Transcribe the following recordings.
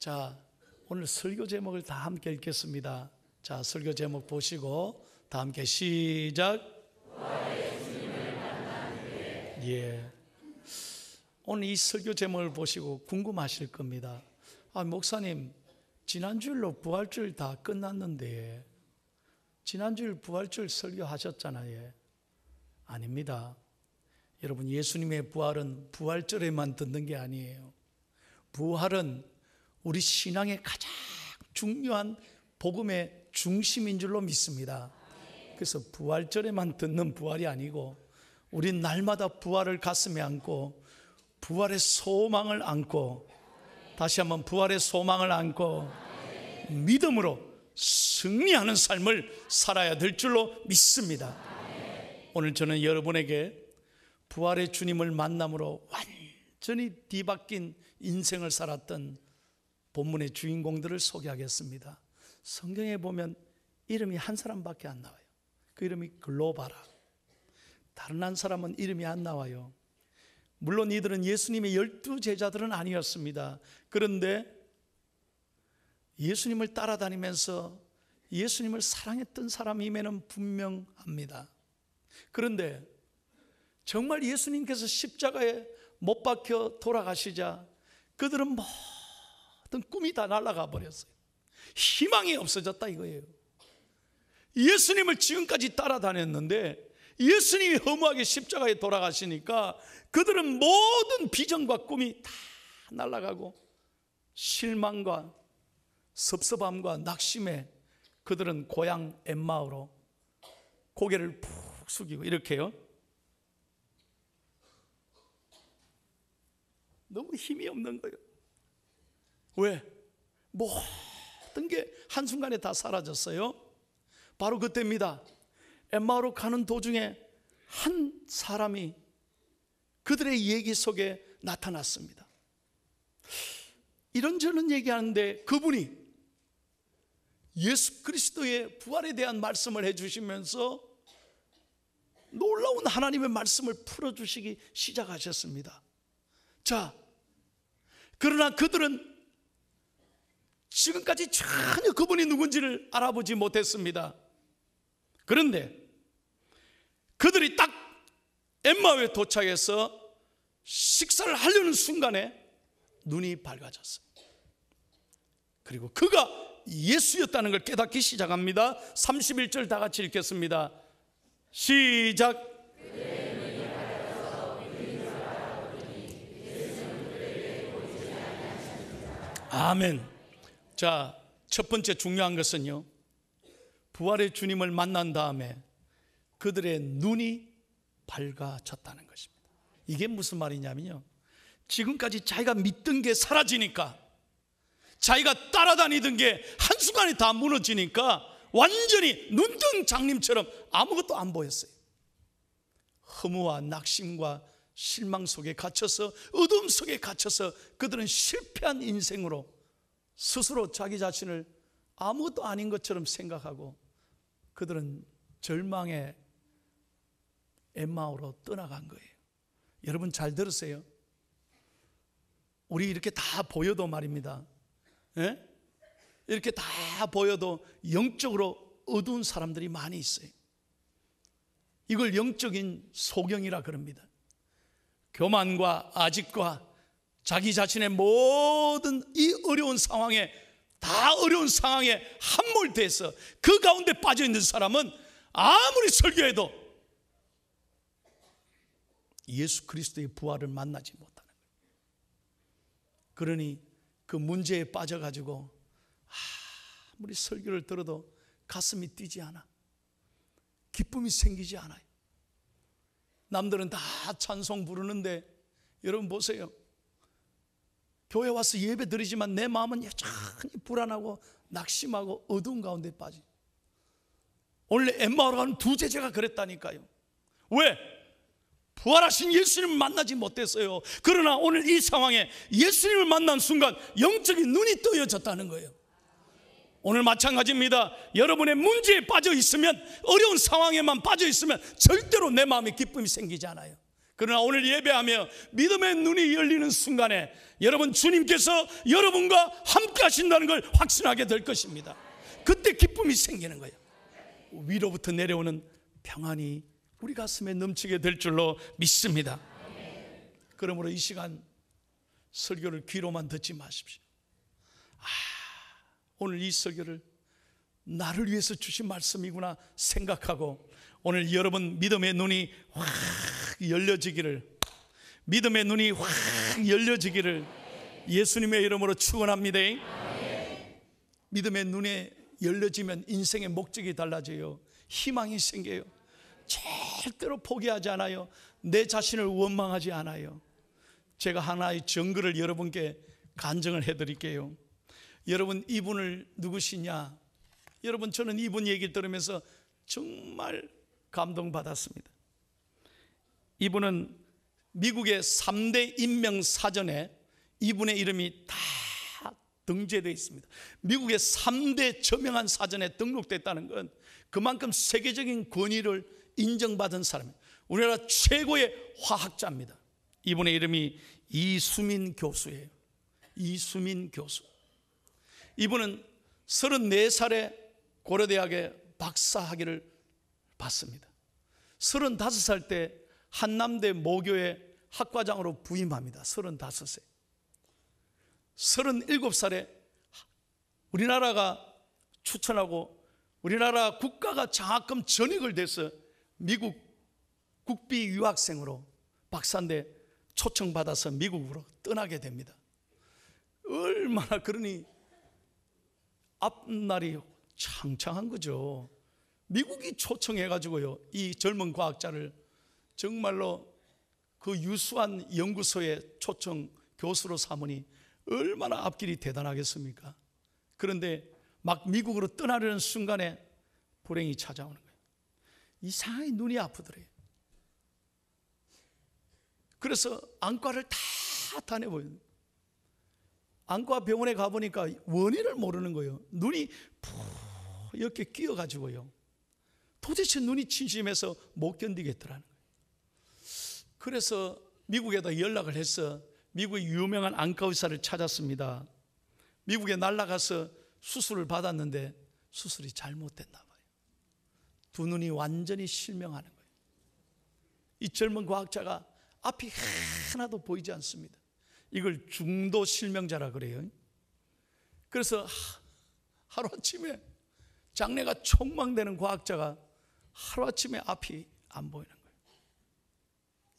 자, 오늘 설교 제목을 다 함께 읽겠습니다. 자, 설교 제목 보시고 다 함께 시작. 예. 오늘 이 설교 제목을 보시고 궁금하실 겁니다. 목사님, 지난주일로 부활주일 다 끝났는데 지난주일 부활주일 설교하셨잖아요. 아닙니다. 여러분, 예수님의 부활은 부활절에만 듣는 게 아니에요. 부활은 우리 신앙의 가장 중요한 복음의 중심인 줄로 믿습니다. 그래서 부활절에만 듣는 부활이 아니고 우린 날마다 부활을 가슴에 안고 부활의 소망을 안고 다시 한번 부활의 소망을 안고 믿음으로 승리하는 삶을 살아야 될 줄로 믿습니다. 오늘 저는 여러분에게 부활의 주님을 만남으로 완전히 뒤바뀐 인생을 살았던 본문의 주인공들을 소개하겠습니다. 성경에 보면 이름이 한 사람밖에 안 나와요. 그 이름이 글로바라. 다른 한 사람은 이름이 안 나와요. 물론 이들은 예수님의 12 제자들은 아니었습니다. 그런데 예수님을 따라다니면서 예수님을 사랑했던 사람임에는 분명합니다. 그런데 정말 예수님께서 십자가에 못 박혀 돌아가시자 그들은 모든 꿈이 다 날아가 버렸어요. 희망이 없어졌다 이거예요. 예수님을 지금까지 따라다녔는데 예수님이 허무하게 십자가에 돌아가시니까 그들은 모든 비전과 꿈이 다 날아가고 실망과 섭섭함과 낙심에 그들은 고향 엠마오로 고개를 푹 숙이고 이렇게요. 너무 힘이 없는 거예요. 왜? 모든 게 한순간에 다 사라졌어요. 바로 그때입니다. 엠마오로 가는 도중에 한 사람이 그들의 얘기 속에 나타났습니다. 이런저런 얘기하는데 그분이 예수 그리스도의 부활에 대한 말씀을 해주시면서 놀라운 하나님의 말씀을 풀어주시기 시작하셨습니다. 자, 그러나 그들은 지금까지 전혀 그분이 누군지를 알아보지 못했습니다. 그런데 그들이 딱 엠마오에 도착해서 식사를 하려는 순간에 눈이 밝아졌어요. 그리고 그가 예수였다는 걸 깨닫기 시작합니다. 31절 다 같이 읽겠습니다. 시작. 아멘. 자, 첫 번째 중요한 것은요, 부활의 주님을 만난 다음에 그들의 눈이 밝아졌다는 것입니다. 이게 무슨 말이냐면요, 지금까지 자기가 믿던 게 사라지니까, 자기가 따라다니던 게 한순간에 다 무너지니까 완전히 눈뜬 장님처럼 아무것도 안 보였어요. 허무와 낙심과 실망 속에 갇혀서, 어둠 속에 갇혀서 그들은 실패한 인생으로 스스로 자기 자신을 아무것도 아닌 것처럼 생각하고 그들은 절망의 엠마오로 떠나간 거예요. 여러분 잘 들으세요. 우리 이렇게 다 보여도 말입니다, 예? 이렇게 다 보여도 영적으로 어두운 사람들이 많이 있어요. 이걸 영적인 소경이라 그럽니다. 교만과 아집과 자기 자신의 모든 이 어려운 상황에, 다 어려운 상황에 함몰돼서 그 가운데 빠져있는 사람은 아무리 설교해도 예수 그리스도의 부활을 만나지 못하는 거예요. 그러니 그 문제에 빠져가지고 아무리 설교를 들어도 가슴이 뛰지 않아, 기쁨이 생기지 않아요. 남들은 다 찬송 부르는데 여러분 보세요. 교회 와서 예배 드리지만 내 마음은 여전히 불안하고 낙심하고 어두운 가운데 빠져. 원래 엠마오로 가는 두 제자가 그랬다니까요. 왜? 부활하신 예수님을 만나지 못했어요. 그러나 오늘 이 상황에 예수님을 만난 순간 영적인 눈이 떠여졌다는 거예요. 오늘 마찬가지입니다. 여러분의 문제에 빠져 있으면, 어려운 상황에만 빠져 있으면 절대로 내 마음에 기쁨이 생기지 않아요. 그러나 오늘 예배하며 믿음의 눈이 열리는 순간에 여러분, 주님께서 여러분과 함께 하신다는 걸 확신하게 될 것입니다. 그때 기쁨이 생기는 거예요. 위로부터 내려오는 평안이 우리 가슴에 넘치게 될 줄로 믿습니다. 그러므로 이 시간 설교를 귀로만 듣지 마십시오. 오늘 이 설교를 나를 위해서 주신 말씀이구나 생각하고 오늘 여러분 믿음의 눈이 확 열려지기를, 믿음의 눈이 확 열려지기를 예수님의 이름으로 축원합니다. 믿음의 눈에 열려지면 인생의 목적이 달라져요. 희망이 생겨요. 절대로 포기하지 않아요. 내 자신을 원망하지 않아요. 제가 하나의 증거를 여러분께 간증을 해드릴게요. 여러분, 이분을 누구시냐? 여러분, 저는 이분 얘기를 들으면서 정말 감동받았습니다. 이분은 미국의 3대 인명사전에 이분의 이름이 다 등재되어 있습니다. 미국의 3대 저명한 사전에 등록됐다는 건 그만큼 세계적인 권위를 인정받은 사람이에요. 우리나라 최고의 화학자입니다. 이분의 이름이 이수민 교수예요. 이수민 교수. 이분은 34살에 고려대학에 박사학위를 받습니다. 35살 때 한남대 모교의 학과장으로 부임합니다. 35세. 37살에 우리나라가 추천하고 우리나라 국가가 장학금 전액을 대서 미국 국비 유학생으로 박사인데 초청받아서 미국으로 떠나게 됩니다. 얼마나 그러니 앞날이 창창한 거죠. 미국이 초청해가지고요, 이 젊은 과학자를 정말로 그 유수한 연구소에 초청 교수로 삼으니 얼마나 앞길이 대단하겠습니까? 그런데 막 미국으로 떠나려는 순간에 불행이 찾아오는 거예요. 이상하게 눈이 아프더래요. 그래서 안과를 다 다녀보여요. 안과 병원에 가보니까 원인을 모르는 거예요. 눈이 푹 이렇게 끼어가지고요, 도대체 눈이 침침해서 못 견디겠더라는 거예요. 그래서 미국에다 연락을 해서 미국의 유명한 안과 의사를 찾았습니다. 미국에 날아가서 수술을 받았는데 수술이 잘못됐나 봐요. 두 눈이 완전히 실명하는 거예요. 이 젊은 과학자가 앞이 하나도 보이지 않습니다. 이걸 중도 실명자라 그래요. 그래서 하루아침에 장래가 촉망되는 과학자가 하루아침에 앞이 안 보이는 거예요.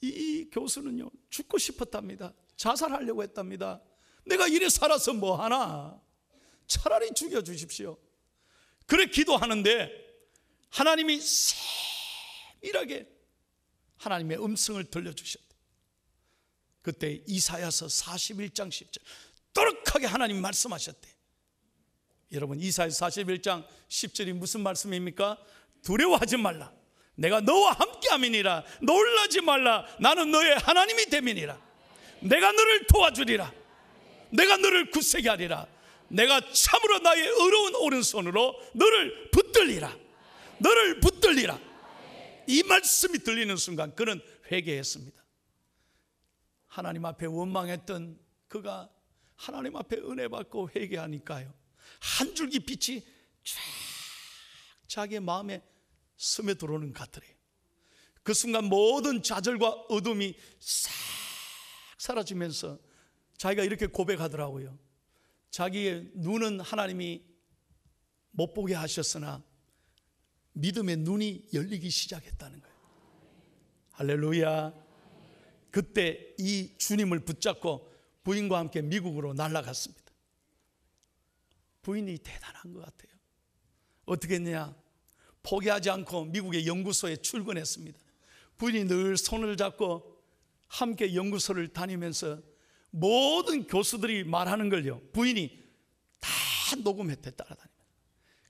이 교수는요, 죽고 싶었답니다. 자살하려고 했답니다. 내가 이래 살아서 뭐 하나, 차라리 죽여주십시오. 그래 기도하는데 하나님이 세밀하게 하나님의 음성을 들려주셨대. 그때 이사야서 41장 10절 또렷하게 하나님 말씀하셨대. 여러분, 이사야서 41장 10절이 무슨 말씀입니까? 두려워하지 말라, 내가 너와 함께함이니라. 놀라지 말라, 나는 너의 하나님이 됨이니라. 내가 너를 도와주리라. 내가 너를 굳세게 하리라. 내가 참으로 나의 의로운 오른손으로 너를 붙들리라. 너를 붙들리라. 이 말씀이 들리는 순간 그는 회개했습니다. 하나님 앞에 원망했던 그가 하나님 앞에 은혜 받고 회개하니까요, 한 줄기 빛이 쫙 자기의 마음에 스며들어오는 것 같더래요. 그 순간 모든 좌절과 어둠이 싹 사라지면서 자기가 이렇게 고백하더라고요. 자기의 눈은 하나님이 못 보게 하셨으나 믿음의 눈이 열리기 시작했다는 거예요. 할렐루야. 그때 이 주님을 붙잡고 부인과 함께 미국으로 날아갔습니다. 부인이 대단한 것 같아요. 어떻게 했냐, 포기하지 않고 미국의 연구소에 출근했습니다. 부인이 늘 손을 잡고 함께 연구소를 다니면서 모든 교수들이 말하는 걸요, 부인이 다 녹음했대, 따라다니면서.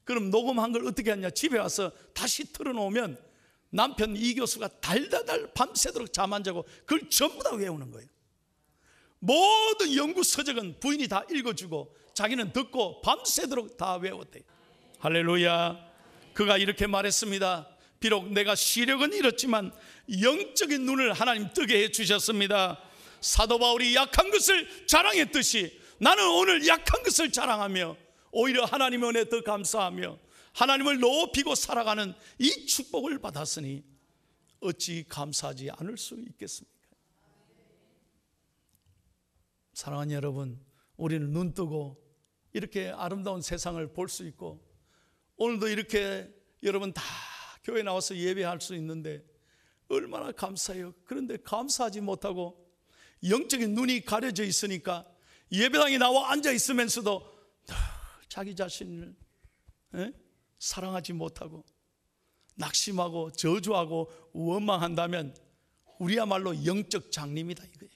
그럼 녹음한 걸 어떻게 하냐, 집에 와서 다시 틀어놓으면 남편 이 교수가 달달달 밤새도록 잠 안 자고 그걸 전부 다 외우는 거예요. 모든 연구 서적은 부인이 다 읽어주고 자기는 듣고 밤새도록 다 외웠대요. 할렐루야. 그가 이렇게 말했습니다. 비록 내가 시력은 잃었지만 영적인 눈을 하나님 뜨게 해주셨습니다. 사도 바울이 약한 것을 자랑했듯이 나는 오늘 약한 것을 자랑하며 오히려 하나님의 은혜에 더 감사하며 하나님을 높이고 살아가는 이 축복을 받았으니 어찌 감사하지 않을 수 있겠습니까? 사랑하는 여러분, 우리는 눈 뜨고 이렇게 아름다운 세상을 볼 수 있고 오늘도 이렇게 여러분 다 교회 나와서 예배할 수 있는데 얼마나 감사해요. 그런데 감사하지 못하고 영적인 눈이 가려져 있으니까 예배당에 나와 앉아 있으면서도 자기 자신을 사랑하지 못하고 낙심하고 저주하고 원망한다면 우리야말로 영적 장님이다 이거예요.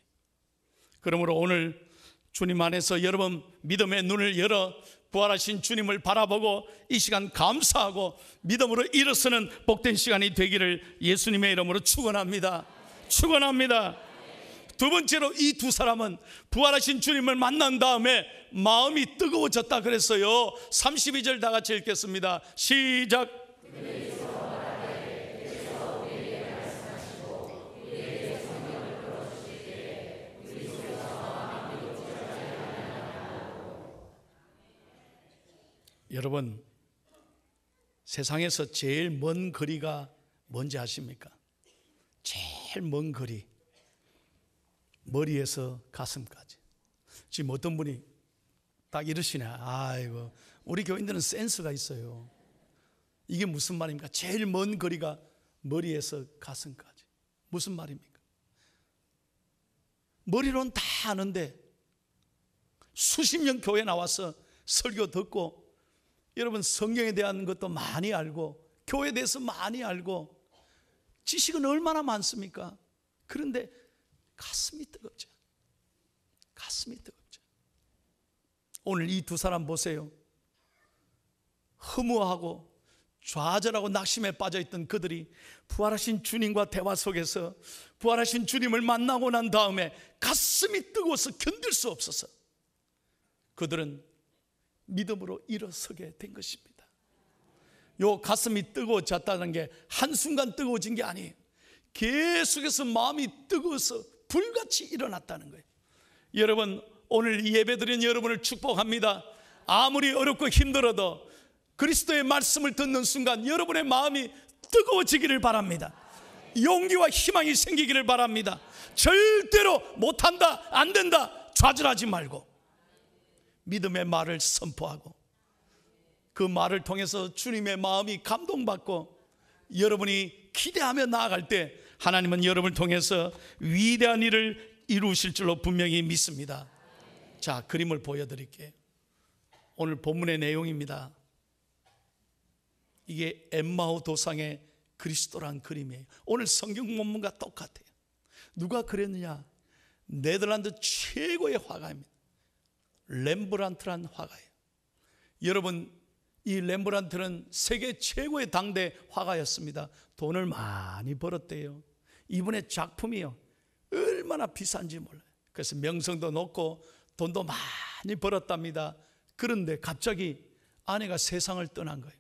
그러므로 오늘 주님 안에서 여러분 믿음의 눈을 열어 부활하신 주님을 바라보고 이 시간 감사하고 믿음으로 일어서는 복된 시간이 되기를 예수님의 이름으로 축원합니다. 축원합니다. 두 번째로 이 두 사람은 부활하신 주님을 만난 다음에 마음이 뜨거워졌다 그랬어요. 32절 다 같이 읽겠습니다. 시작. 여러분, 세상에서 제일 먼 거리가 뭔지 아십니까? 제일 먼 거리, 머리에서 가슴까지. 지금 어떤 분이 딱 이러시네. 아이고, 우리 교인들은 센스가 있어요. 이게 무슨 말입니까? 제일 먼 거리가 머리에서 가슴까지. 무슨 말입니까? 머리로는 다 아는데 수십 년 교회 나와서 설교 듣고 여러분 성경에 대한 것도 많이 알고 교회에 대해서 많이 알고 지식은 얼마나 많습니까? 그런데 가슴이 뜨겁죠. 가슴이 뜨겁죠. 오늘 이 두 사람 보세요. 허무하고 좌절하고 낙심에 빠져있던 그들이 부활하신 주님과 대화 속에서 부활하신 주님을 만나고 난 다음에 가슴이 뜨거워서 견딜 수 없어서 그들은 믿음으로 일어서게 된 것입니다. 요 가슴이 뜨거워졌다는 게 한순간 뜨거워진 게 아니에요. 계속해서 마음이 뜨거워서 불같이 일어났다는 거예요. 여러분, 오늘 이 예배드린 여러분을 축복합니다. 아무리 어렵고 힘들어도 그리스도의 말씀을 듣는 순간 여러분의 마음이 뜨거워지기를 바랍니다. 용기와 희망이 생기기를 바랍니다. 절대로 못한다, 안 된다 좌절하지 말고 믿음의 말을 선포하고 그 말을 통해서 주님의 마음이 감동받고 여러분이 기대하며 나아갈 때 하나님은 여러분을 통해서 위대한 일을 이루실 줄로 분명히 믿습니다. 자, 그림을 보여드릴게요. 오늘 본문의 내용입니다. 이게 엠마오 도상의 그리스도란 그림이에요. 오늘 성경 본문과 똑같아요. 누가 그렸느냐? 네덜란드 최고의 화가입니다. 렘브란트란 화가예요. 여러분, 이 렘브란트는 세계 최고의 당대 화가였습니다. 돈을 많이 벌었대요. 이분의 작품이요 얼마나 비싼지 몰라요. 그래서 명성도 높고 돈도 많이 벌었답니다. 그런데 갑자기 아내가 세상을 떠난 거예요.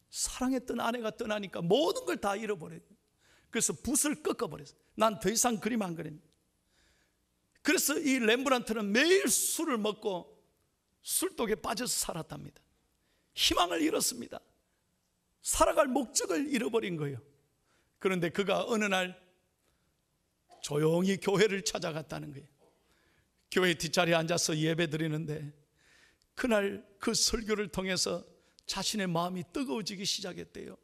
사랑했던 아내가 떠나니까 모든 걸 다 잃어버려요. 그래서 붓을 꺾어버렸어요. 난 더 이상 그림 안 그린다. 그래서 이 렘브란트는 매일 술을 먹고 술독에 빠져서 살았답니다. 희망을 잃었습니다. 살아갈 목적을 잃어버린 거예요. 그런데 그가 어느 날 조용히 교회를 찾아갔다는 거예요. 교회 뒷자리에 앉아서 예배 드리는데 그날 그 설교를 통해서 자신의 마음이 뜨거워지기 시작했대요.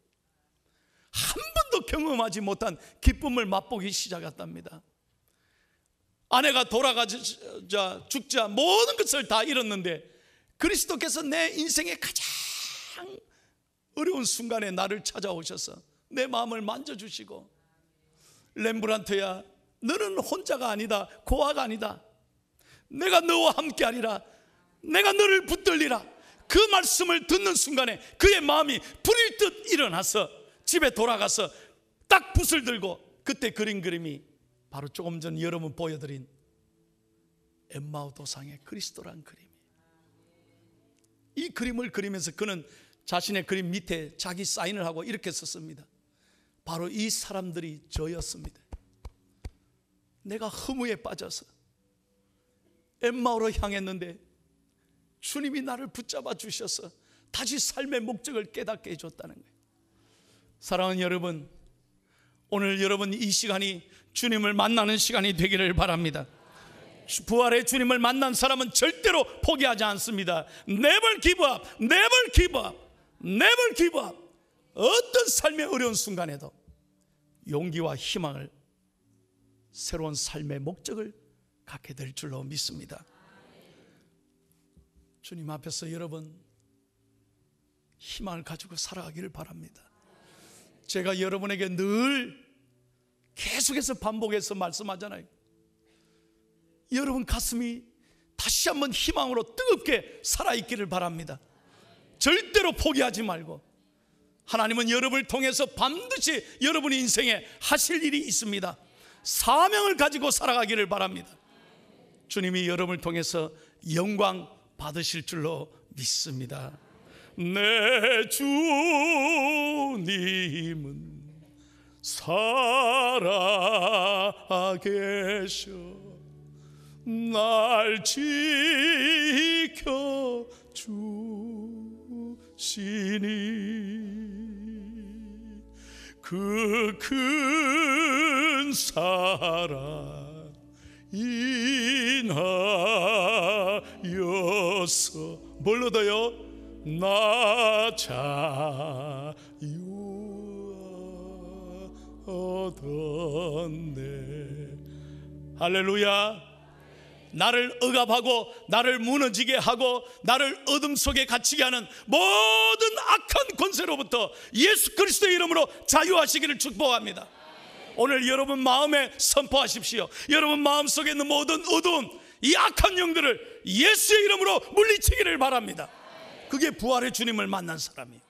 한 번도 경험하지 못한 기쁨을 맛보기 시작했답니다. 아내가 돌아가자 죽자 모든 것을 다 잃었는데 그리스도께서 내 인생의 가장 어려운 순간에 나를 찾아오셔서 내 마음을 만져주시고 렘브란트야, 너는 혼자가 아니다, 고아가 아니다. 내가 너와 함께하리라. 내가 너를 붙들리라. 그 말씀을 듣는 순간에 그의 마음이 불일 듯 일어나서 집에 돌아가서 딱 붓을 들고 그때 그린 그림이 바로 조금 전 여러분 보여드린 엠마오 도상의 그리스도란 그림이에요. 이 그림을 그리면서 그는 자신의 그림 밑에 자기 사인을 하고 이렇게 썼습니다. 바로 이 사람들이 저였습니다. 내가 허무에 빠져서 엠마오로 향했는데 주님이 나를 붙잡아 주셔서 다시 삶의 목적을 깨닫게 해줬다는 거예요. 사랑하는 여러분, 오늘 여러분 이 시간이 주님을 만나는 시간이 되기를 바랍니다. 부활의 주님을 만난 사람은 절대로 포기하지 않습니다. Never give up, never give up, never give up. 어떤 삶의 어려운 순간에도 용기와 희망을, 새로운 삶의 목적을 갖게 될 줄로 믿습니다. 주님 앞에서 여러분 희망을 가지고 살아가기를 바랍니다. 제가 여러분에게 늘 계속해서 반복해서 말씀하잖아요. 여러분 가슴이 다시 한번 희망으로 뜨겁게 살아있기를 바랍니다. 절대로 포기하지 말고, 하나님은 여러분을 통해서 반드시 여러분의 인생에 하실 일이 있습니다. 사명을 가지고 살아가기를 바랍니다. 주님이 여러분을 통해서 영광 받으실 줄로 믿습니다. 내 주님은 살아계셔 날 지켜주시니 그 큰 사랑 인하여서 뭘 얻어요? 나 자유 얻었네. 할렐루야. 나를 억압하고 나를 무너지게 하고 나를 어둠 속에 갇히게 하는 모든 악한 권세로부터 예수 그리스도의 이름으로 자유하시기를 축복합니다. 오늘 여러분 마음에 선포하십시오. 여러분 마음속에 있는 모든 어두운 이 악한 영들을 예수의 이름으로 물리치기를 바랍니다. 그게 부활의 주님을 만난 사람이에요.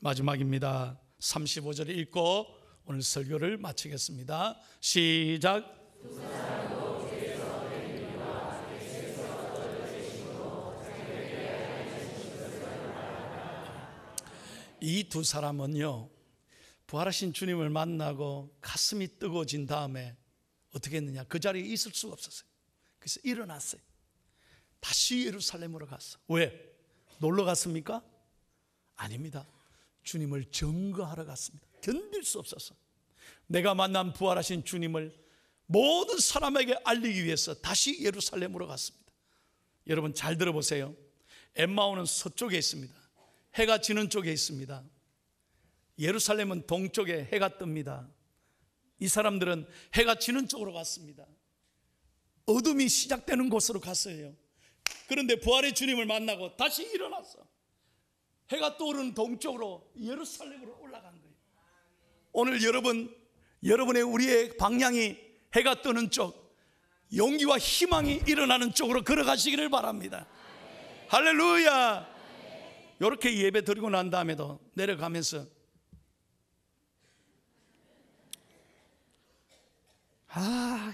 마지막입니다. 35절 읽고 오늘 설교를 마치겠습니다. 시작. 이 두 사람은요, 부활하신 주님을 만나고 가슴이 뜨거워진 다음에 어떻게 했느냐? 그 자리에 있을 수가 없었어요. 그래서 일어났어요. 다시 예루살렘으로 갔어. 왜? 놀러 갔습니까? 아닙니다. 주님을 증거하러 갔습니다. 견딜 수 없어서 내가 만난 부활하신 주님을 모든 사람에게 알리기 위해서 다시 예루살렘으로 갔습니다. 여러분 잘 들어보세요. 엠마오는 서쪽에 있습니다. 해가 지는 쪽에 있습니다. 예루살렘은 동쪽에 해가 뜹니다. 이 사람들은 해가 지는 쪽으로 갔습니다. 어둠이 시작되는 곳으로 갔어요. 그런데 부활의 주님을 만나고 다시 일어났어. 해가 떠오르는 동쪽으로 예루살렘으로 올라간 거예요. 오늘 여러분의 우리의 방향이 해가 뜨는 쪽, 용기와 희망이 일어나는 쪽으로 걸어가시기를 바랍니다. 할렐루야. 이렇게 예배 드리고 난 다음에도 내려가면서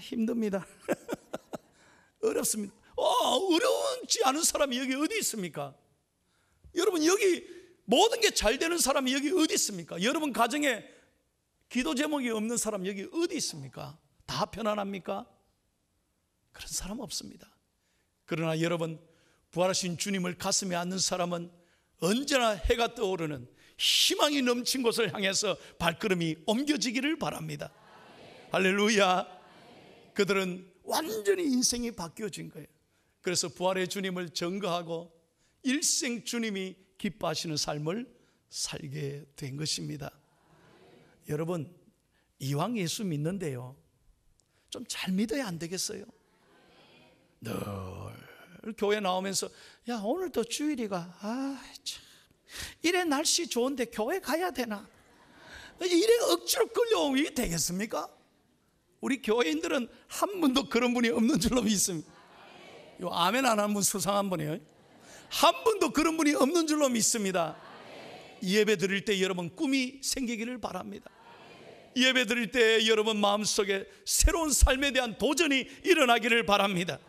힘듭니다. 어렵습니다. 어려운지 않은 사람이 여기 어디 있습니까? 여러분 여기 모든 게 잘 되는 사람이 여기 어디 있습니까? 여러분 가정에 기도 제목이 없는 사람 여기 어디 있습니까? 다 편안합니까? 그런 사람 없습니다. 그러나 여러분 부활하신 주님을 가슴에 안는 사람은 언제나 해가 떠오르는 희망이 넘친 곳을 향해서 발걸음이 옮겨지기를 바랍니다. 할렐루야. 그들은 완전히 인생이 바뀌어진 거예요. 그래서 부활의 주님을 증거하고 일생 주님이 기뻐하시는 삶을 살게 된 것입니다. 여러분 이왕 예수 믿는데요, 좀 잘 믿어야 안 되겠어요? 늘 교회 나오면서 야 오늘도 주일이가 참 이래 날씨 좋은데 교회 가야 되나? 이래 억지로 끌려오면 되겠습니까? 우리 교회인들은 한 분도 그런 분이 없는 줄로 믿습니다. 요 아멘 안 하는 분 수상한 분이에요. 한 분도 그런 분이 없는 줄로 믿습니다. 예배 드릴 때 여러분 꿈이 생기기를 바랍니다. 예배 드릴 때 여러분 마음속에 새로운 삶에 대한 도전이 일어나기를 바랍니다.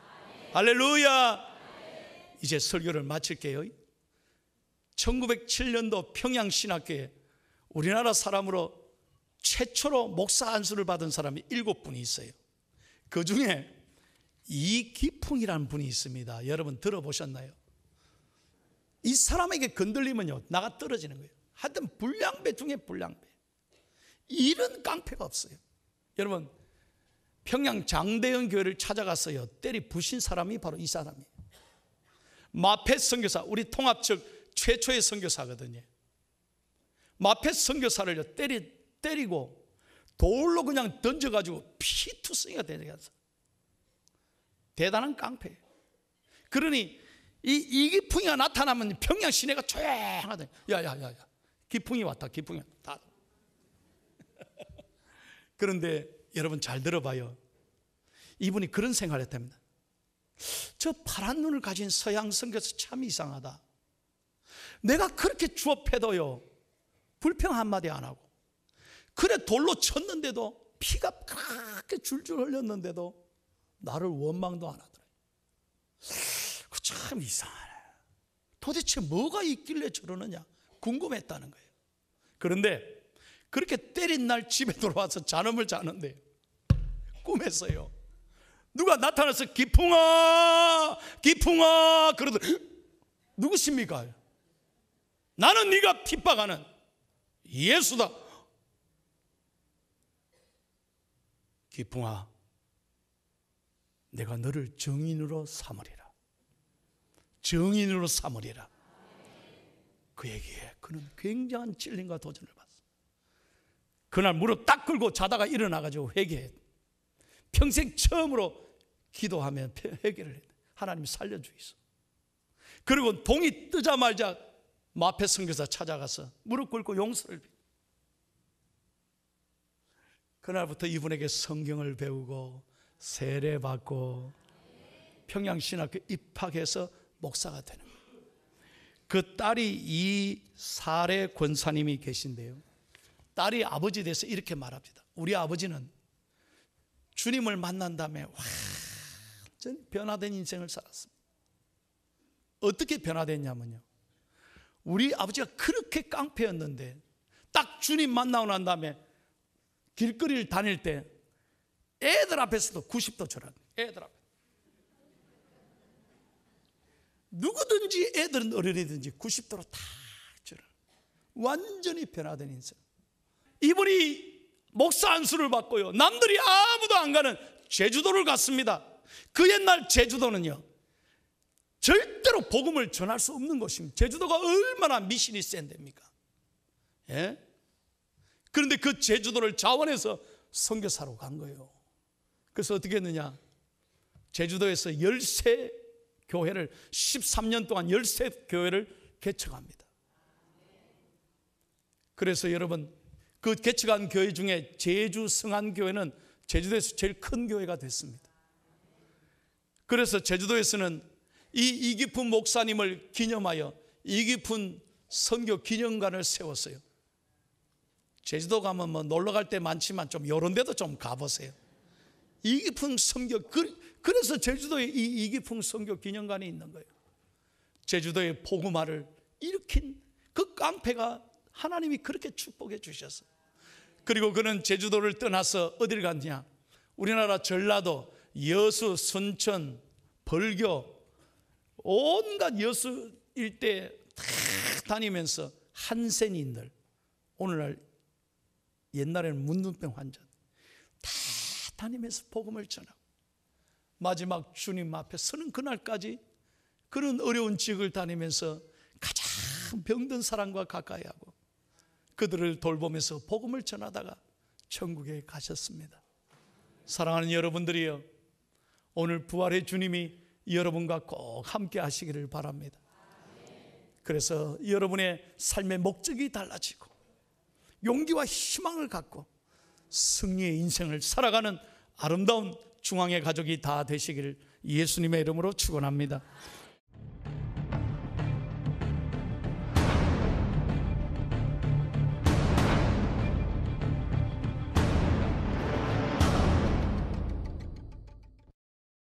할렐루야. 이제 설교를 마칠게요. 1907년도 평양신학교에 우리나라 사람으로 최초로 목사 안수를 받은 사람이 7분이 있어요. 그 중에 이기풍이라는 분이 있습니다. 여러분 들어보셨나요? 이 사람에게 건들리면요 나가 떨어지는 거예요. 하여튼 불량배 중에 불량배. 이런 깡패가 없어요. 여러분 평양 장대현 교회를 찾아갔어요. 때리 부신 사람이 바로 이 사람이에요. 마펫 선교사, 우리 통합측 최초의 선교사거든요. 마펫 선교사를 때리고 돌로 그냥 던져가지고 피투성이가 되어서 대단한 깡패예요. 그러니 이 이기풍이가 나타나면 평양 시내가 조용하다. 야야야야, 기풍이 왔다. 기풍이 왔다. 그런데 여러분 잘 들어봐요. 이분이 그런 생각을 했답니다. 저 파란 눈을 가진 서양 선교사 참 이상하다. 내가 그렇게 주업해도요 불평 한마디 안 하고, 그래 돌로 쳤는데도 피가 그렇게 줄줄 흘렸는데도 나를 원망도 안 하더라. 참 이상하네. 도대체 뭐가 있길래 저러느냐 궁금했다는 거예요. 그런데 그렇게 때린 날 집에 돌아와서 잠을 자는데 꿈에서요 누가 나타나서 기풍아 기풍아 그러더니 누구십니까? 나는 네가 핍박하는 예수다. 기풍아, 내가 너를 정인으로 삼으리라. 정인으로 삼으리라. 그에게 그는 굉장한 찔림과 도전을 받았어. 그날 무릎 딱 꿇고 자다가 일어나가지고 회개해. 평생 처음으로 기도하며 회개를 해. 하나님 살려주이소. 그리고 동이 뜨자마자 마펫 선교사 찾아가서 무릎 꿇고 용서를 빌. 그날부터 이분에게 성경을 배우고 세례받고 평양신학교 입학해서 목사가 되는 거예요. 그 딸이 이사례 권사님이 계신데요, 딸이 아버지 돼서 이렇게 말합니다. 우리 아버지는 주님을 만난 다음에 완전 변화된 인생을 살았습니다. 어떻게 변화됐냐면요, 우리 아버지가 그렇게 깡패였는데 딱 주님 만나고 난 다음에 길거리를 다닐 때 애들 앞에서도 90도 절하는, 애들 앞에 누구든지 애들은 어른이든지 90도로 다 절하는, 완전히 변화된 인생. 이분이 목사 안수를 받고요, 남들이 아무도 안 가는 제주도를 갔습니다. 그 옛날 제주도는요 절대로 복음을 전할 수 없는 곳입니다. 제주도가 얼마나 미신이 센 데입니까? 예? 그런데 그 제주도를 자원해서 선교사로 간 거예요. 그래서 어떻게 했느냐, 제주도에서 13교회를 13년 동안 13교회를 개척합니다. 그래서 여러분 그 개척한 교회 중에 제주 성안교회는 제주도에서 제일 큰 교회가 됐습니다. 그래서 제주도에서는 이 이기풍 목사님을 기념하여 이기풍 선교 기념관을 세웠어요. 제주도 가면 뭐 놀러 갈 때 많지만 좀 이런 데도 좀 가보세요. 이기풍 선교, 그래서 제주도에 이 이기풍 선교 기념관이 있는 거예요. 제주도의 복음화를 일으킨 그 깡패가 하나님이 그렇게 축복해 주셨어요. 그리고 그는 제주도를 떠나서 어디를 갔냐, 우리나라 전라도, 여수, 순천, 벌교 온갖 여수 일대 다 다니면서 한센인들, 오늘날 옛날에는 문둥병 환자 다 다니면서 복음을 전하고 마지막 주님 앞에 서는 그날까지 그런 어려운 지역을 다니면서 가장 병든 사람과 가까이 하고 그들을 돌보면서 복음을 전하다가 천국에 가셨습니다. 사랑하는 여러분들이요, 오늘 부활의 주님이 여러분과 꼭 함께 하시기를 바랍니다. 그래서 여러분의 삶의 목적이 달라지고 용기와 희망을 갖고 승리의 인생을 살아가는 아름다운 중앙의 가족이 다 되시기를 예수님의 이름으로 축원합니다.